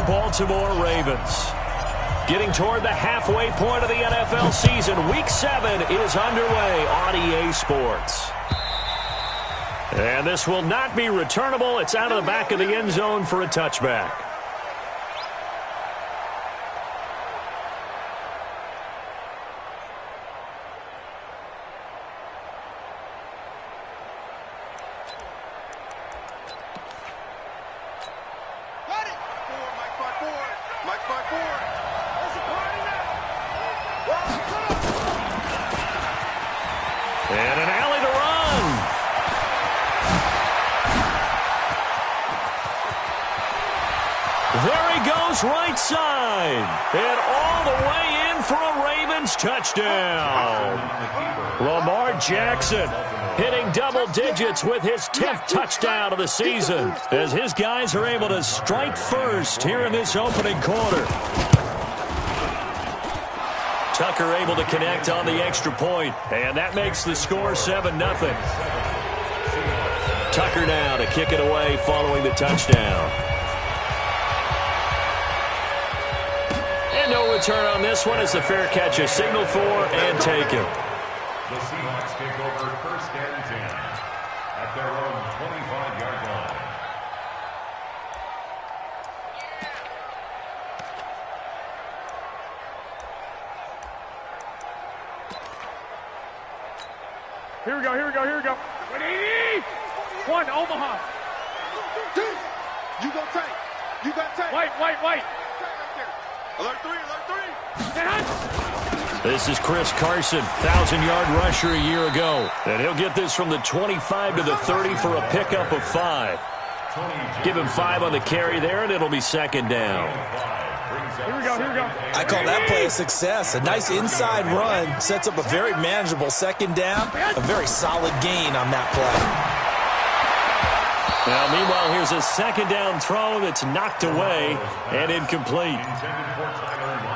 the Baltimore Ravens. Getting toward the halfway point of the NFL season, Week 7 is underway on EA Sports. And this will not be returnable. It's out of the back of the end zone for a touchback. And an alley to run. There he goes, right side. And all the way in for a Ravens touchdown. Lamar Jackson hitting double digits with his 10th touchdown of the season as his guys are able to strike first here in this opening quarter. Tucker able to connect on the extra point, and that makes the score 7-0. Tucker now to kick it away following the touchdown. And no return on this one as the fair catch is signaled for and taken. The Seahawks take over 1st and 10 at their own 25-yard line. Here we go. Ready? One, Omaha. Two. You go take. You got take. Wait. Alert three. This is Chris Carson, 1,000-yard rusher a year ago. And he'll get this from the 25 to the 30 for a pickup of 5. Give him 5 on the carry there, and it'll be 2nd down. Here we go. I call that play a success. A nice inside run sets up a very manageable 2nd down. A very solid gain on that play. Now, meanwhile, here's a 2nd down throw that's knocked away and incomplete.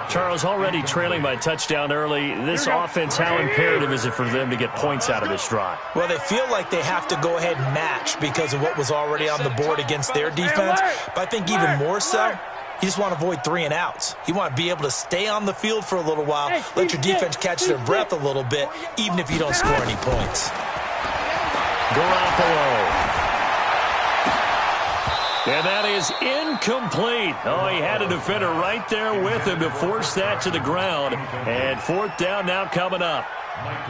Charles, already trailing by touchdown early. This offense, how imperative is it for them to get points out of this drive? Well, they feel like they have to go ahead and match because of what was already on the board against their defense. But I think even more so, you just want to avoid 3 and outs. You want to be able to stay on the field for a little while, let your defense catch their breath a little bit, even if you don't score any points. Garoppolo. And that is incomplete. Oh, he had a defender right there with him to force that to the ground. And 4th down now coming up.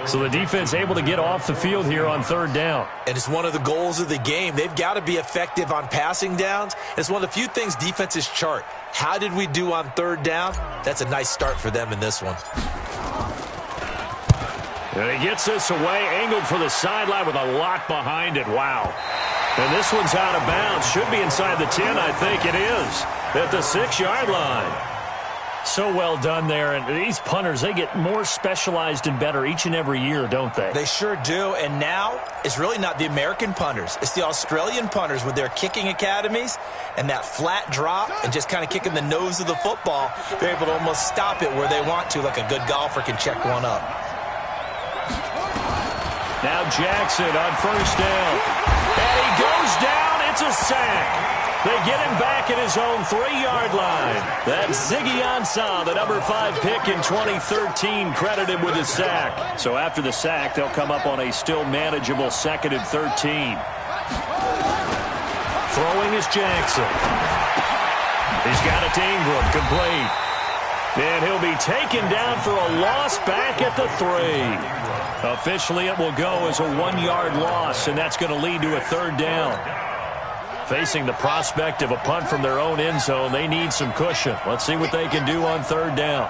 So the defense able to get off the field here on 3rd down. And it's one of the goals of the game. They've got to be effective on passing downs. It's one of the few things defenses chart. How did we do on 3rd down? That's a nice start for them in this one. And he gets this away, angled for the sideline with a lot behind it. Wow. And this one's out of bounds. Should be inside the 10, I think it is. At the 6-yard line. So well done there. And these punters, they get more specialized and better each and every year, don't they? They sure do. And now it's really not the American punters. It's the Australian punters with their kicking academies and that flat drop and just kind of kicking the nose of the football. They're able to almost stop it where they want to, like a good golfer can check one up. Now Jackson on 1st down. And he goes down. It's a sack. They get him back at his own 3-yard line. That's Ziggy Ansah, the number 5 pick in 2013, credited with a sack. So after the sack, they'll come up on a still manageable 2nd and 13. Throwing is Jackson. He's got it to Ingram, complete. And he'll be taken down for a loss back at the 3. Officially, it will go as a 1-yard loss, and that's going to lead to a 3rd down. Facing the prospect of a punt from their own end zone, they need some cushion. Let's see what they can do on 3rd down.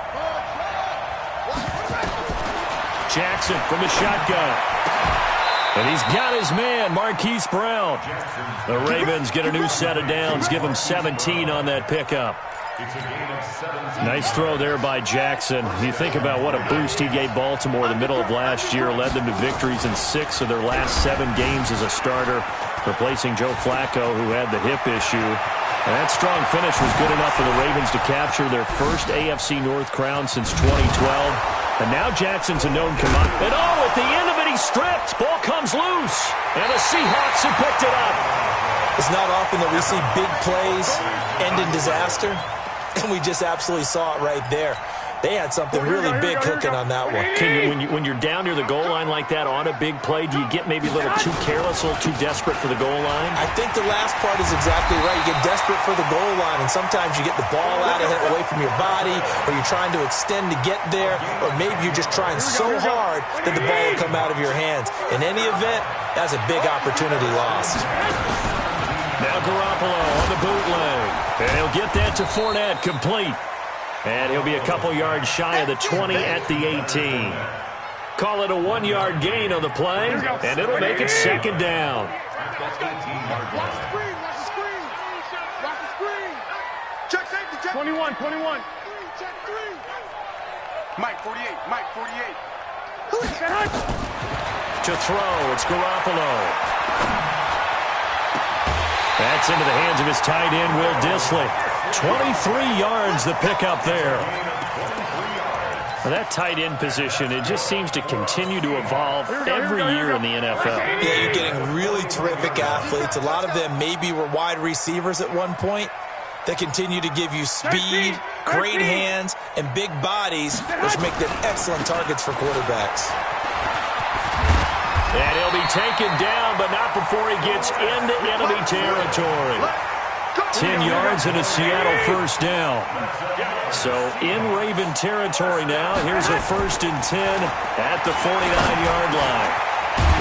Jackson from the shotgun. And he's got his man, Marquise Brown. The Ravens get a new set of downs, give him 17 on that pickup. Nice throw there by Jackson. You think about what a boost he gave Baltimore in the middle of last year, led them to victories in 6 of their last 7 games as a starter, replacing Joe Flacco, who had the hip issue. And that strong finish was good enough for the Ravens to capture their first AFC North crown since 2012. And now Jackson's a known commodity. And oh, at the end of it, he's stripped. Ball comes loose. And the Seahawks have picked it up. It's not often that we see big plays end in disaster, and we just absolutely saw it right there. They had something really big cooking on that one. When you're down near the goal line like that on a big play, do you get maybe a little too careless, a little too desperate for the goal line? I think the last part is exactly right. You get desperate for the goal line, and sometimes you get the ball out of it away from your body, or you're trying to extend to get there, or maybe you're just trying so hard that the ball will come out of your hands. In any event, that's a big opportunity lost. Now Garoppolo on the bootleg. And he'll get that to Fournette, complete. And he'll be a couple yards shy of the 20 at the 18. Call it a 1-yard gain on the play, and it'll make it second down. Watch the screen. Watch the screen. Watch the screen. Check safety. Check. 21. Check 3. Mike 48. Mike 48. To throw, it's Garoppolo. That's into the hands of his tight end, Will Dissly. 23 yards the pickup there. Well, that tight end position, it just seems to continue to evolve every year in the NFL. Yeah, you're getting really terrific athletes. A lot of them maybe were wide receivers at one point. They continue to give you speed, great hands, and big bodies, which make them excellent targets for quarterbacks. And he'll be taken down, but not before he gets into enemy territory. 10 yards and a Seattle first down. So in Raven territory now. Here's a 1st and 10 at the 49-yard line.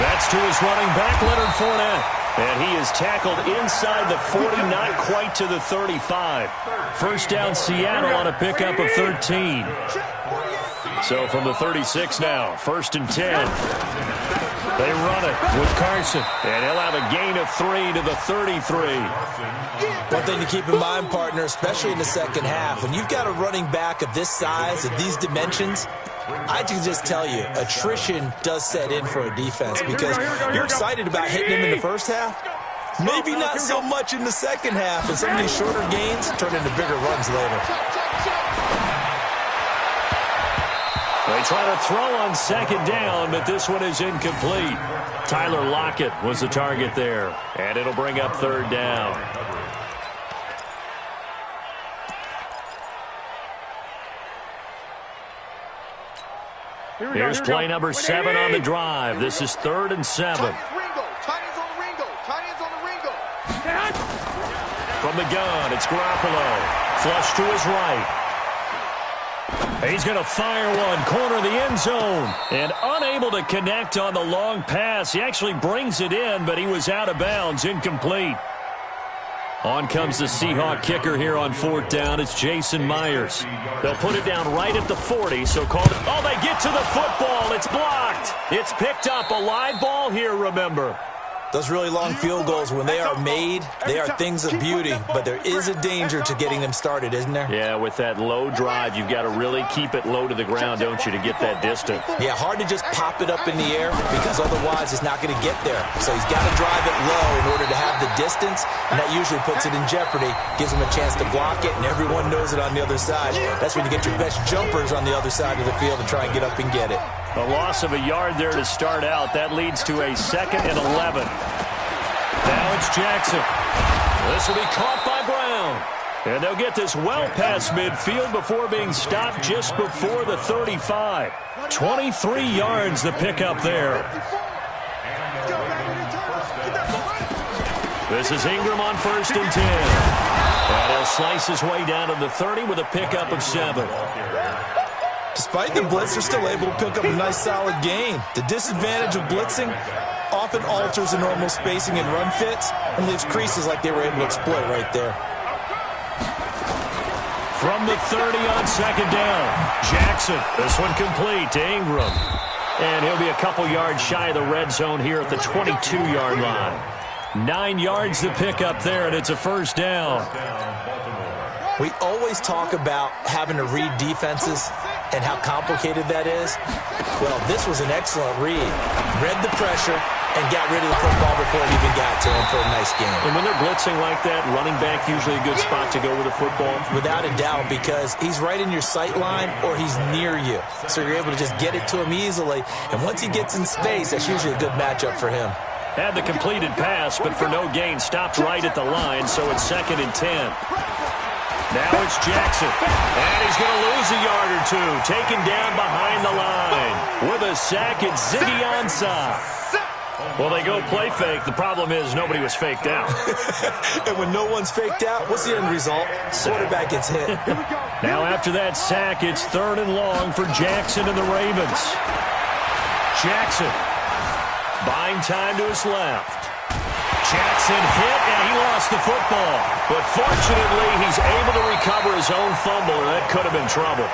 That's to his running back, Leonard Fournette. And he is tackled inside the 40, not quite to the 35. First down Seattle on a pickup of 13. So from the 36 now, 1st and 10. They run it with Carson, and he'll have a gain of 3 to the 33. One thing to keep in mind, partner, especially in the second half, when you've got a running back of this size, of these dimensions, I can just tell you, attrition does set in for a defense because you're excited about hitting him in the first half. Maybe not so much in the second half, and some of these shorter gains turn into bigger runs later. They try to throw on second down, but this one is incomplete. Tyler Lockett was the target there, and it'll bring up 3rd down. Here's play number 7 on the drive. This is 3rd and 7. Tight ends on the Ringo. Tight ends on the Ringo. From the gun, it's Garoppolo. Flush to his right. He's going to fire one, corner of the end zone, and unable to connect on the long pass. He actually brings it in, but he was out of bounds, incomplete. On comes the Seahawk kicker here on 4th down. It's Jason Myers. They'll put it down right at the 40, so called it. Oh, they get to the football. It's blocked. It's picked up. A live ball here, remember. Those really long field goals, when they are made, they are things of beauty, but there is a danger to getting them started, isn't there? Yeah, with that low drive, you've got to really keep it low to the ground, don't you, to get that distance. Yeah, hard to just pop it up in the air because otherwise it's not going to get there. So he's got to drive it low in order to have the distance, and that usually puts it in jeopardy, gives him a chance to block it, and everyone knows it on the other side. That's when you get your best jumpers on the other side of the field and try and get up and get it. A loss of a yard there to start out. That leads to a 2nd and 11. Now it's Jackson. This will be caught by Brown. And they'll get this well past midfield before being stopped just before the 35. 23 yards the pickup there. This is Ingram on 1st and 10. And he'll slice his way down to the 30 with a pickup of 7. Despite the blitz, they're still able to pick up a nice solid gain. The disadvantage of blitzing often alters the normal spacing and run fits and leaves creases like they were able to exploit right there. From the 30 on 2nd down, Jackson. This one complete to Ingram. And he'll be a couple yards shy of the red zone here at the 22-yard line. 9 yards to pick up there, and it's a 1st down. We always talk about having to read defenses and how complicated that is. Well, this was an excellent read. Read the pressure and got rid of the football before it even got to him for a nice game. And when they're blitzing like that, running back usually a good spot to go with the football? Without a doubt, because he's right in your sight line or he's near you. So you're able to just get it to him easily. And once he gets in space, that's usually a good matchup for him. Had the completed pass, but for no gain, stopped right at the line, so it's 2nd and 10. Now it's Jackson, and he's going to lose a yard or two, taken down behind the line. With a sack, it's Ziggy Ansah. Well, they go play fake. The problem is nobody was faked out. And when no one's faked out, what's the end result? Quarterback gets hit. Now after that sack, it's 3rd and long for Jackson and the Ravens. Jackson buying time to his left. Jackson hit, and he lost the football. But fortunately, he's able to recover his own fumble, or that could have been trouble.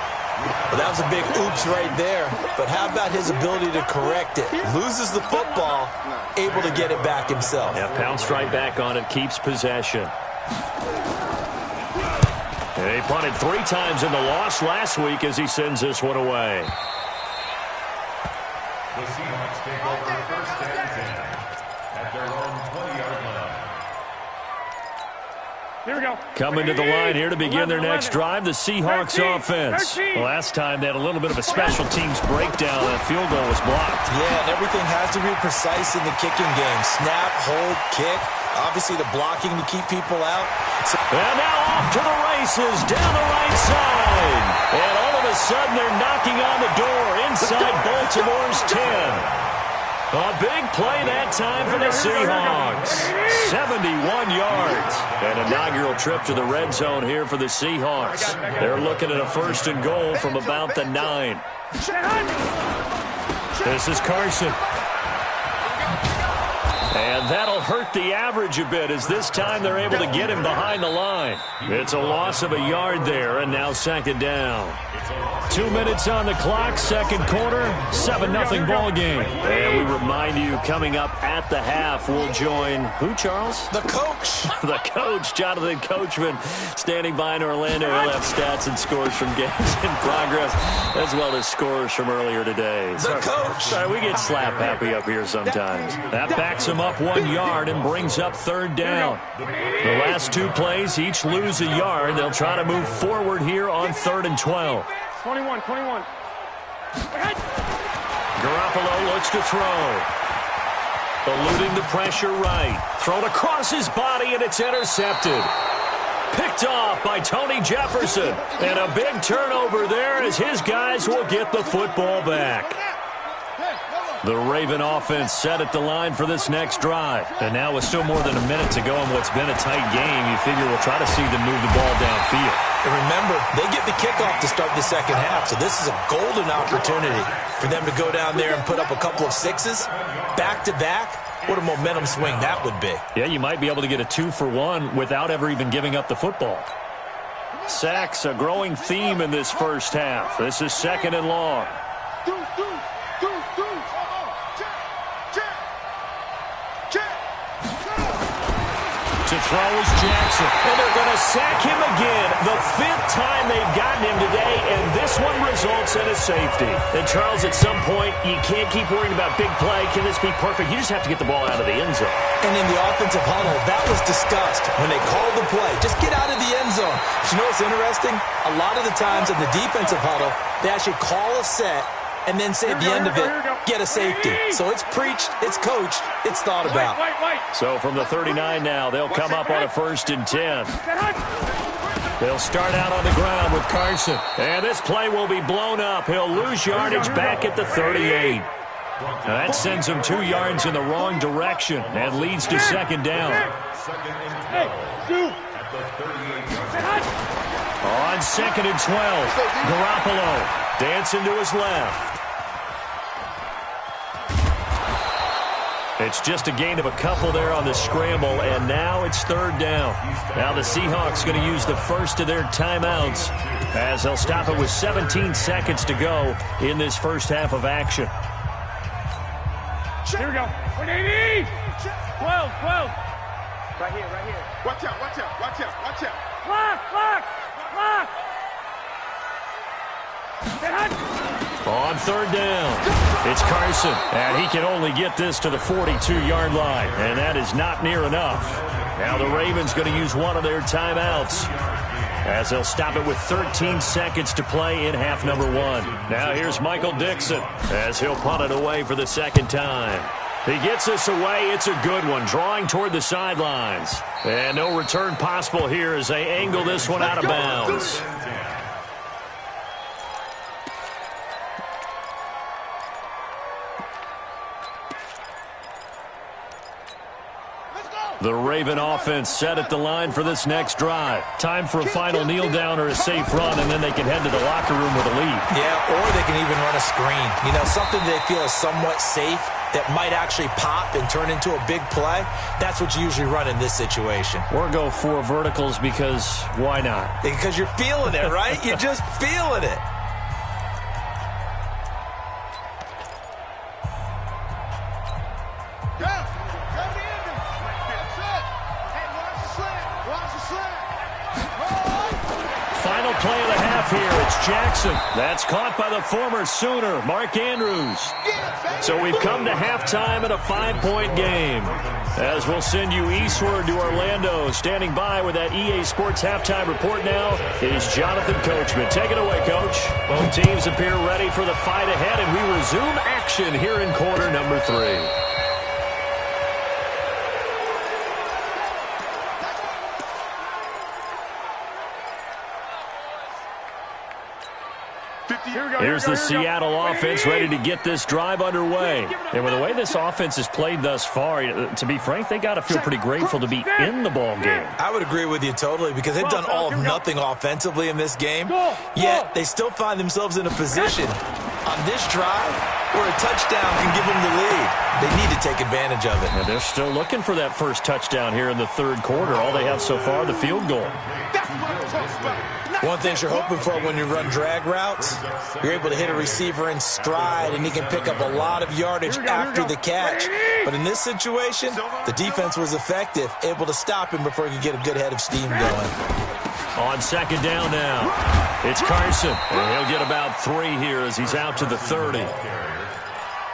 Well, that was a big oops right there. But how about his ability to correct it? Loses the football, able to get it back himself. Yeah, pounced right back on it, keeps possession. And he punted 3 times in the loss last week as he sends this one away. The Seahawks take over 1st and 10 at their own 20-yard line. Here we go. Coming to the line here to begin their next drive, the Seahawks offense. Last time they had a little bit of a special teams breakdown. That field goal was blocked. Yeah, and everything has to be precise in the kicking game. Snap, hold, kick. Obviously the blocking to keep people out. And now off to the races down the right side. And all of a sudden they're knocking on the door inside Baltimore's 10. A big play that time for the Seahawks. 71 yards. An inaugural trip to the red zone here for the Seahawks. They're looking at a 1st and goal from about the 9. This is Carson. And that'll hurt the average a bit as this time they're able to get him behind the line. It's a loss of a yard there, and now 2nd down. 2 minutes on the clock, 2nd quarter, 7-0 ball game. And we remind you, coming up at the half, we'll join who, Charles? The coach. The coach, Jonathan Coachman, standing by in Orlando. He'll have stats and scores from games in progress, as well as scores from earlier today. The coach. Sorry, we get slap happy up here sometimes. That backs him up 1 yard and brings up 3rd down. The last 2 plays, each lose a yard. They'll try to move forward here on 3rd and 12. 21. Garoppolo looks to throw. Eluding the pressure right. Thrown across his body, and it's intercepted. Picked off by Tony Jefferson. And a big turnover there as his guys will get the football back. The Raven offense set at the line for this next drive. And now with still more than a minute to go in what's been a tight game, you figure we'll try to see them move the ball downfield. And remember, they get the kickoff to start the 2nd half, so this is a golden opportunity for them to go down there and put up a couple of 6s back-to-back. What a momentum swing that would be. Yeah, you might be able to get a 2-for-1 without ever even giving up the football. Sacks, a growing theme in this 1st half. This is 2nd and long. To throw is Jackson, and they're going to sack him again. The 5th time they've gotten him today, and this one results in a safety. And Charles, at some point, you can't keep worrying about big play. Can this be perfect? You just have to get the ball out of the end zone. And in the offensive huddle, that was discussed when they called the play. Just get out of the end zone. But you know what's interesting? A lot of the times in the defensive huddle, they actually call a set and then say at the end of it, get a safety. So it's preached, it's coached, it's thought about. So from the 39 now, they'll come up on a 1st and 10. They'll start out on the ground with Carson. And this play will be blown up. He'll lose yardage back at the 38. Now that sends him 2 yards in the wrong direction and leads to 2nd down. On 2nd and 12, Garoppolo dancing to his left. It's just a gain of a couple there on the scramble, and now it's 3rd down. Now the Seahawks going to use the first of their timeouts as they'll stop it with 17 seconds to go in this 1st half of action. Here we go. 180. 12. Right here. Watch out. Clock. On 3rd down, it's Carson, and he can only get this to the 42-yard line, and that is not near enough. Now the Ravens going to use one of their timeouts as they'll stop it with 13 seconds to play in half number 1. Now here's Michael Dixon as he'll punt it away for the 2nd time. He gets this away. It's a good one, drawing toward the sidelines. And no return possible here as they angle this one out of bounds. The Raven offense set at the line for this next drive. Time for a final kneel down or a safe run, and then they can head to the locker room with a lead. Yeah, or they can even run a screen. You know, something they feel is somewhat safe that might actually pop and turn into a big play. That's what you usually run in this situation. Or go 4 verticals because why not? Because you're feeling it, right? You're just feeling it. Final play of the half here. It's Jackson. That's caught by the former Sooner, Mark Andrews. So we've come to halftime in a 5-point game. As we'll send you eastward to Orlando. Standing by with that EA Sports halftime report now is Jonathan Coachman. Take it away, Coach. Both teams appear ready for the fight ahead, and we resume action here in quarter number 3. Here's the Seattle offense ready to get this drive underway. And with the way this offense has played thus far, to be frank, they got to feel pretty grateful to be in the ball game. I would agree with you totally because they've done all of nothing offensively in this game, yet they still find themselves in a position on this drive where a touchdown can give them the lead. They need to take advantage of it. And they're still looking for that first touchdown here in the third quarter. All they have so far, the field goal. One thing you're hoping for when you run drag routes, you're able to hit a receiver in stride, and he can pick up a lot of yardage after the catch. But in this situation, the defense was effective, able to stop him before he could get a good head of steam going. On second down now, it's Carson. And he'll get about 3 here as he's out to the 30.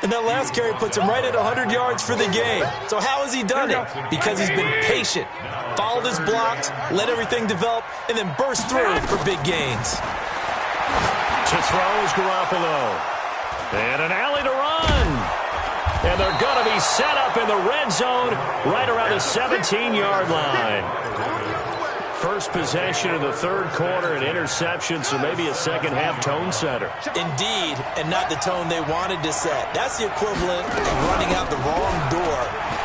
And that last carry puts him right at 100 yards for the game. So how has he done it? Because he's been patient, followed his blocks, let everything develop, and then burst through for big gains. To throw is Garoppolo. And an alley to run. And they're going to be set up in the red zone right around the 17-yard line. First possession of the third quarter, an interception, so maybe a second-half tone setter. Indeed, and not the tone they wanted to set. That's the equivalent of running out the wrong door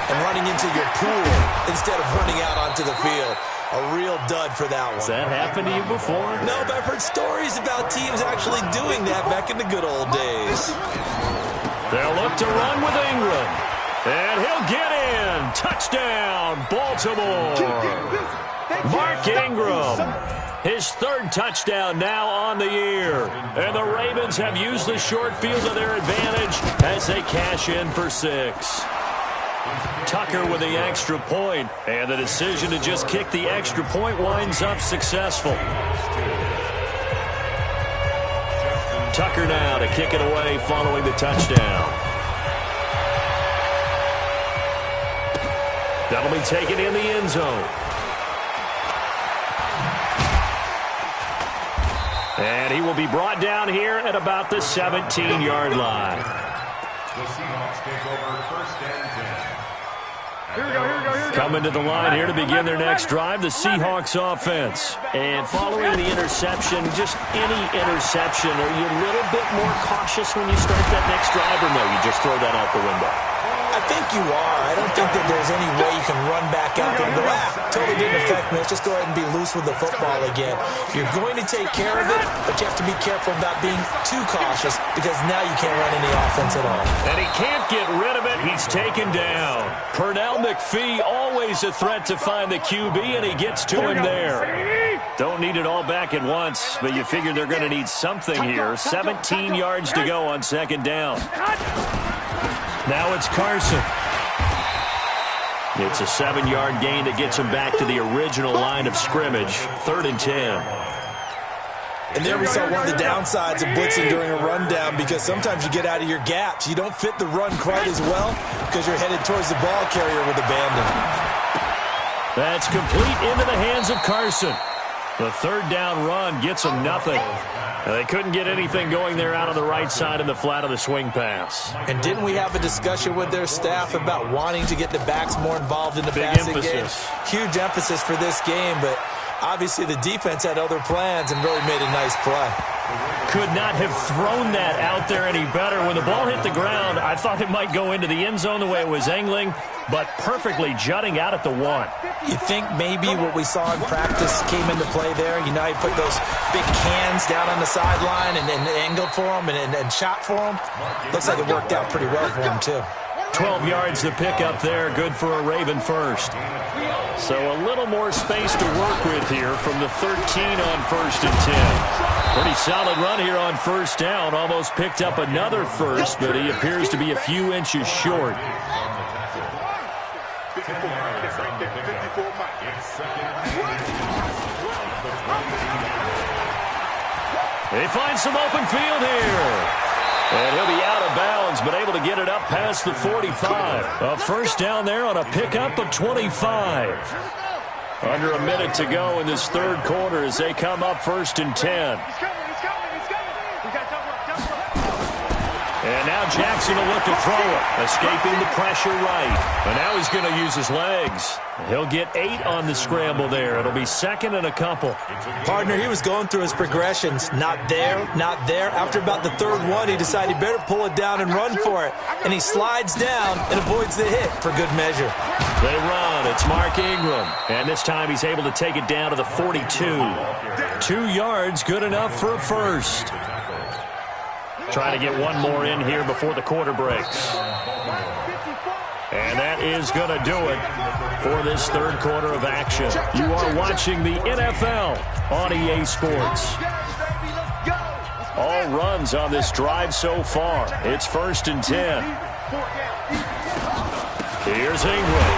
and running into your pool instead of running out onto the field. A real dud for that one. Has that happened to you before? No, but I've heard stories about teams actually doing that back in the good old days. They'll look to run with Ingram. And he'll get in. Touchdown, Baltimore. Mark Ingram, his 3rd touchdown now on the year. And the Ravens have used the short field to their advantage as they cash in for 6. Tucker with the extra point, and the decision to just kick the extra point winds up successful. Tucker now to kick it away following the touchdown. That'll be taken in the end zone. And he will be brought down here at about the 17-yard line. The Seahawks take over first and 10. Here we go. Coming to the line here to begin their next drive, the Seahawks offense. And following the interception, just any interception, are you a little bit more cautious when you start that next drive, or no, you just throw that out the window? I think you are. I don't think that there's any way you can run back out there and go, totally didn't affect me. Let's just go ahead and be loose with the football again. You're going to take care of it, but you have to be careful about being too cautious because now you can't run any offense at all. And he can't get rid of it. He's taken down. Pernell McPhee, always a threat to find the QB, and he gets to him there. Don't need it all back at once, but you figure they're going to need something here. 17 yards to go on second down. Now it's Carson. It's a 7-yard gain that gets him back to the original line of scrimmage. 3rd and 10. And there we saw one of the downsides of blitzing during a rundown because sometimes you get out of your gaps. You don't fit the run quite as well because you're headed towards the ball carrier with abandon. That's complete into the hands of Carson. The 3rd down run gets him nothing. They couldn't get anything going there out on the right side in the flat of the swing pass. And didn't we have a discussion with their staff about wanting to get the backs more involved in the passing game? Huge emphasis for this game, but obviously the defense had other plans and really made a nice play. Could not have thrown that out there any better. When the ball hit the ground, I thought it might go into the end zone the way it was angling, but perfectly jutting out at the 1. You think maybe what we saw in practice came into play there? You know, he put those big cans down on the sideline and angled for him and shot for him. Looks like it worked out pretty well for him, too. 12 yards to pick up there. Good for a Raven first. So a little more space to work with here from the 13 on 1st and 10. Pretty solid run here on first down. Almost picked up another first, but he appears to be a few inches short. They find some open field here. And he'll be out of bounds, but able to get it up past the 45. A first down there on a pickup of 25. Under a minute to go in this third quarter as they come up 1st and 10. And now Jackson will look to throw it, escaping the pressure right. And now he's going to use his legs. He'll get 8 on the scramble there. It'll be second and a couple. Partner, he was going through his progressions. Not there, not there. After about the third one, he decided he better pull it down and run for it. And he slides down and avoids the hit for good measure. They run. It's Mark Ingram. And this time he's able to take it down to the 42. 2 yards, good enough for a first. Trying to get one more in here before the quarter breaks. And that is going to do it for this third quarter of action. You are watching the NFL on EA Sports. All runs on this drive so far. It's 1st and 10. Here's Ingram.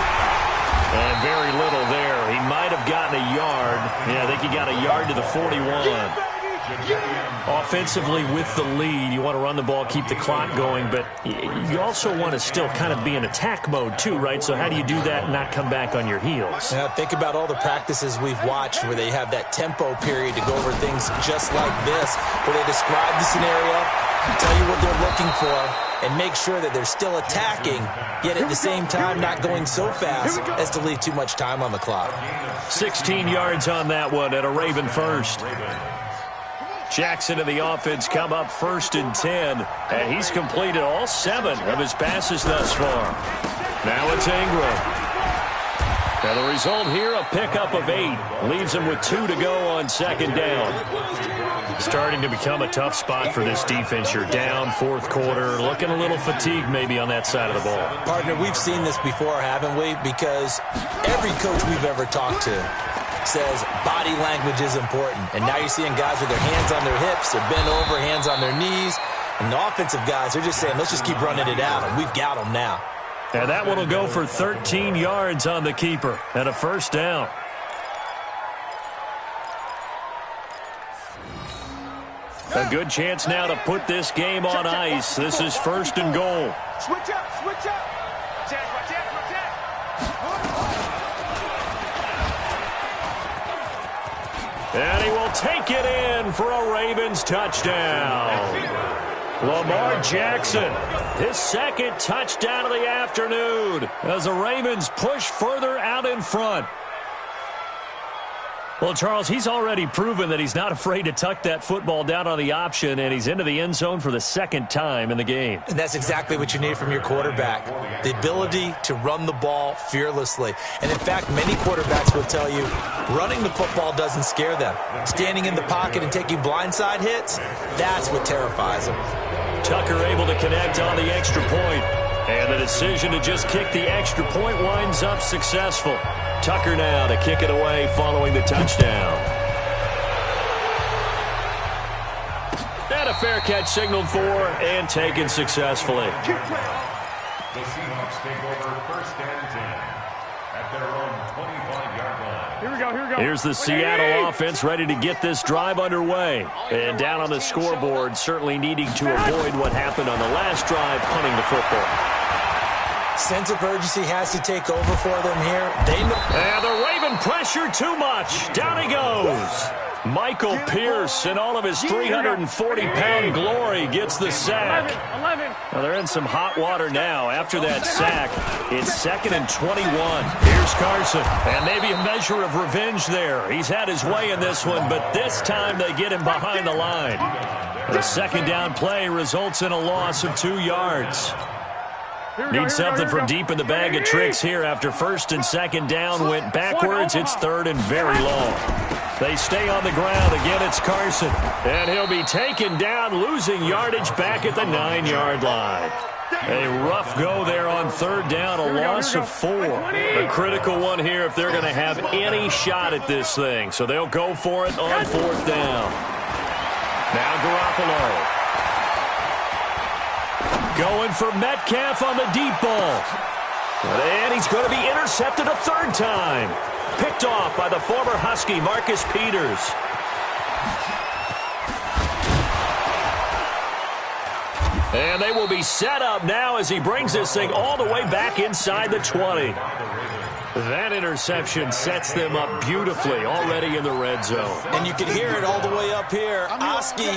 And very little there. He might have gotten a yard. Yeah, I think he got a yard to the 41. Offensively with the lead, you want to run the ball, keep the clock going, but you also want to still kind of be in attack mode too, right? So how do you do that and not come back on your heels? Yeah, think about all the practices we've watched where they have that tempo period to go over things just like this, where they describe the scenario, tell you what they're looking for, and make sure that they're still attacking, yet at the same time not going so fast as to leave too much time on the clock. 16 yards on that one at a Raven first. Jackson and the offense come up 1st and 10, and he's completed all 7 of his passes thus far. Now it's Ingram. Now the result here, a pickup of 8. Leaves him with 2 to go on 2nd down. Starting to become a tough spot for this defense. You're down 4th quarter, looking a little fatigued maybe on that side of the ball. Partner, we've seen this before, haven't we? Because every coach we've ever talked to says body language is important. And now you're seeing guys with their hands on their hips, they're bent over, hands on their knees. And the offensive guys are just saying, let's just keep running it out, and we've got them now. And that one will go for 13 yards on the keeper and a first down. A good chance now to put this game on ice. This is 1st and goal. Switch up, switch up. And he will take it in for a Ravens touchdown. Lamar Jackson, his 2nd touchdown of the afternoon as the Ravens push further out in front. Well, Charles, he's already proven that he's not afraid to tuck that football down on the option, and he's into the end zone for the 2nd time in the game. And that's exactly what you need from your quarterback, the ability to run the ball fearlessly. And, in fact, many quarterbacks will tell you running the football doesn't scare them. Standing in the pocket and taking blindside hits, that's what terrifies them. Tucker able to connect on the extra point, and the decision to just kick the extra point winds up successful. Tucker now to kick it away following the touchdown. And a fair catch signaled for and taken successfully. The Seahawks take over 1st and 10 at their own 25-yard line. Here we go, here we go. Here's the Seattle offense ready to get this drive underway. And down on the scoreboard, certainly needing to avoid what happened on the last drive, punting the football. Sense of urgency has to take over for them here. They know. And the Raven pressure too much. Down he goes. Michael Pierce, in all of his 340-pound glory, gets the sack. 11. Well, they're in some hot water now. After that sack, it's 2nd and 21. Here's Carson, and maybe a measure of revenge there. He's had his way in this one, but this time they get him behind the line. The second down play results in a loss of 2 yards. Need something from deep in the bag of tricks here after 1st and 2nd down went backwards. It's 3rd and very long. They stay on the ground. Again, it's Carson. And he'll be taken down, losing yardage back at the 9-yard line. A rough go there on 3rd down, a loss of 4. A critical one here if they're going to have any shot at this thing. So they'll go for it on 4th down. Now Garoppolo. Going for Metcalf on the deep ball. And he's going to be intercepted a 3rd time. Picked off by the former Husky, Marcus Peters. And they will be set up now as he brings this thing all the way back inside the 20. That interception sets them up beautifully already in the red zone. And you can hear it all the way up here. Oski,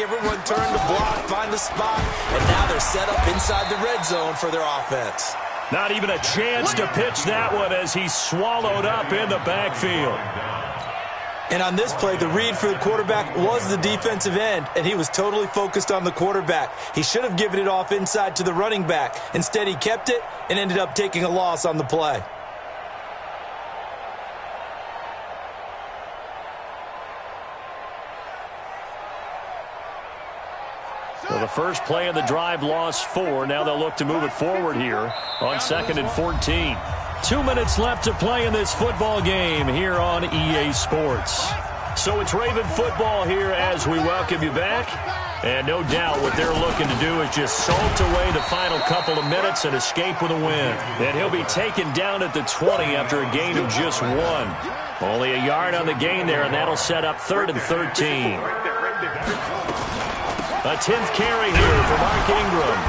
everyone turned to block, find the spot, and now they're set up inside the red zone for their offense. Not even a chance to pitch that one as he's swallowed up in the backfield. And on this play, the read for the quarterback was the defensive end, and he was totally focused on the quarterback. He should have given it off inside to the running back. Instead, he kept it and ended up taking a loss on the play. Well, the first play of the drive lost 4. Now they'll look to move it forward here on 2nd and 14. 2 minutes left to play in this football game here on EA Sports. So it's Raven football here as we welcome you back. And no doubt what they're looking to do is just salt away the final couple of minutes and escape with a win. And he'll be taken down at the 20 after a gain of just 1. Only a yard on the gain there, and that'll set up 3rd and 13. A 10th carry here for Mark Ingram.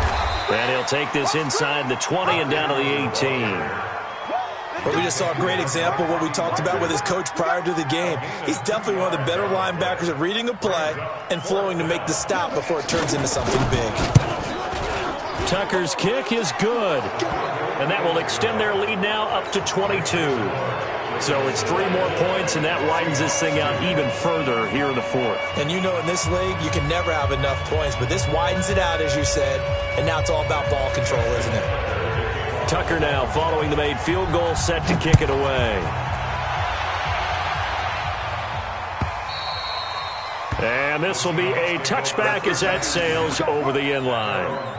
And he'll take this inside the 20 and down to the 18. But we just saw a great example of what we talked about with his coach prior to the game. He's definitely one of the better linebackers at reading a play and flowing to make the stop before it turns into something big. Tucker's kick is good. And that will extend their lead now up to 22. So it's 3 more points, and that widens this thing out even further here in the 4th. And you know in this league, you can never have enough points, but this widens it out, as you said, and now it's all about ball control, isn't it? Tucker now following the made field goal, set to kick it away. And this will be a touchback as that sails over the end line.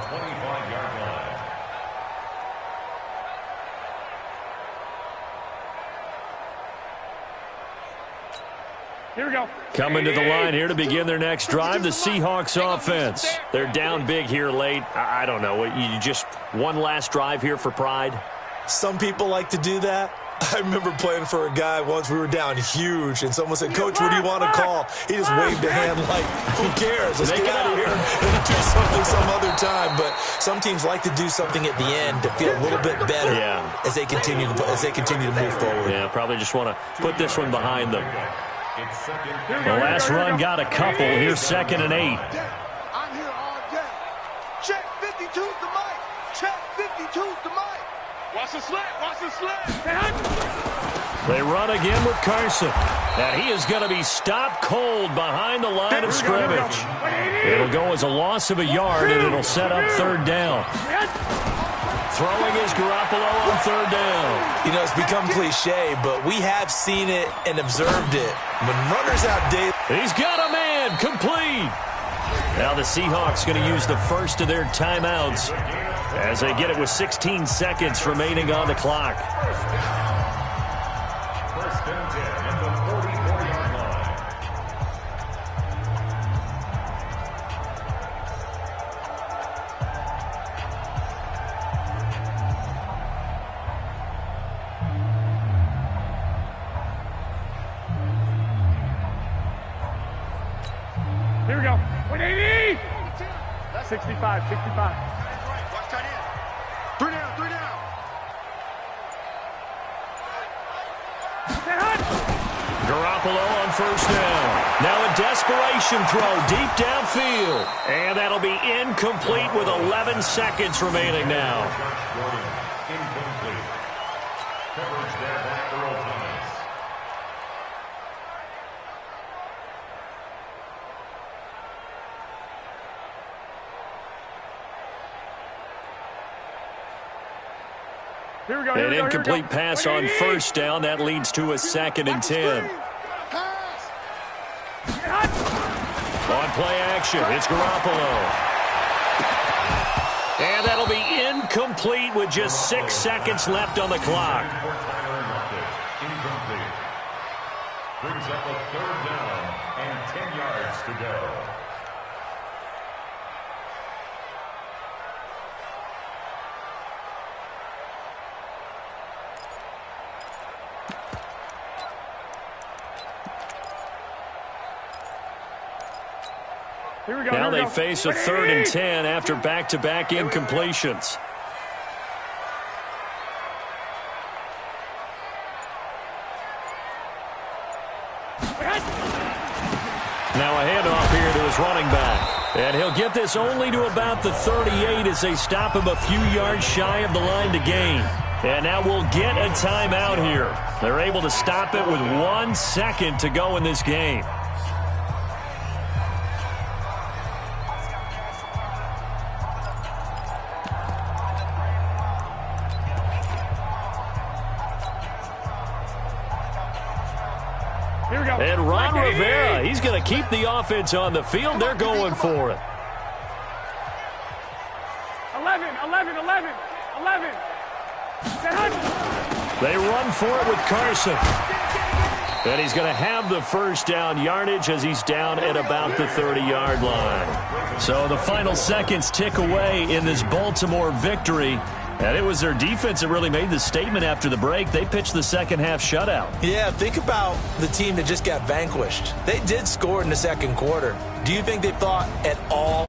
Here we go. Coming to the line here to begin their next drive, the Seahawks offense. They're down big here late. I don't know. You just one last drive here for pride? Some people like to do that. I remember playing for a guy once. We were down huge, and someone said, "Coach, what do you want to call?" He just waved a hand like, "Who cares? Let's get out of here and do something some other time." But some teams like to do something at the end to feel a little bit better as they continue to move forward. Yeah, probably just want to put this one behind them. The last run got a couple. Here's 2nd and 8. I'm here all day. Check 52's the mic. Check 52's the mic. Watch the slant. Watch the slant. They run again with Carson. And he is going to be stopped cold behind the line of scrimmage. It'll go as a loss of a yard, and it'll set up 3rd down. Throwing is Garoppolo on 3rd down. You know, it's become cliche, but we have seen it and observed it. When runners out daily. He's got a man, complete. Now the Seahawks going to use the first of their timeouts as they get it with 16 seconds remaining on the clock. First and 10 at the 44-yard line. Here we go. 180. 65, 65. Watch tight end. 3 down, 3 down. Garoppolo on first down. Now a desperation throw deep downfield. And that'll be incomplete with 11 seconds remaining now. Incomplete. Coverage there by Earl Thomas. Here we go. An incomplete pass on first down. That leads to a 2nd and 10. On play action, it's Garoppolo. And that'll be incomplete with just 6 seconds left on the clock. Incomplete. Brings up a 3rd down and 10 yards to go. Now they face a 3rd and 10 after back-to-back incompletions. Now a handoff here to his running back. And he'll get this only to about the 38 as they stop him a few yards shy of the line to gain. And now we'll get a timeout here. They're able to stop it with 1 second to go in this game. And Ron Rivera, he's going to keep the offense on the field. They're going for it. 11. They run for it with Carson. And he's going to have the first down yardage as he's down at about the 30-yard line. So the final seconds tick away in this Baltimore victory. And it was their defense that really made the statement after the break. They pitched the second-half shutout. Yeah, think about the team that just got vanquished. They did score in the second quarter. Do you think they thought at all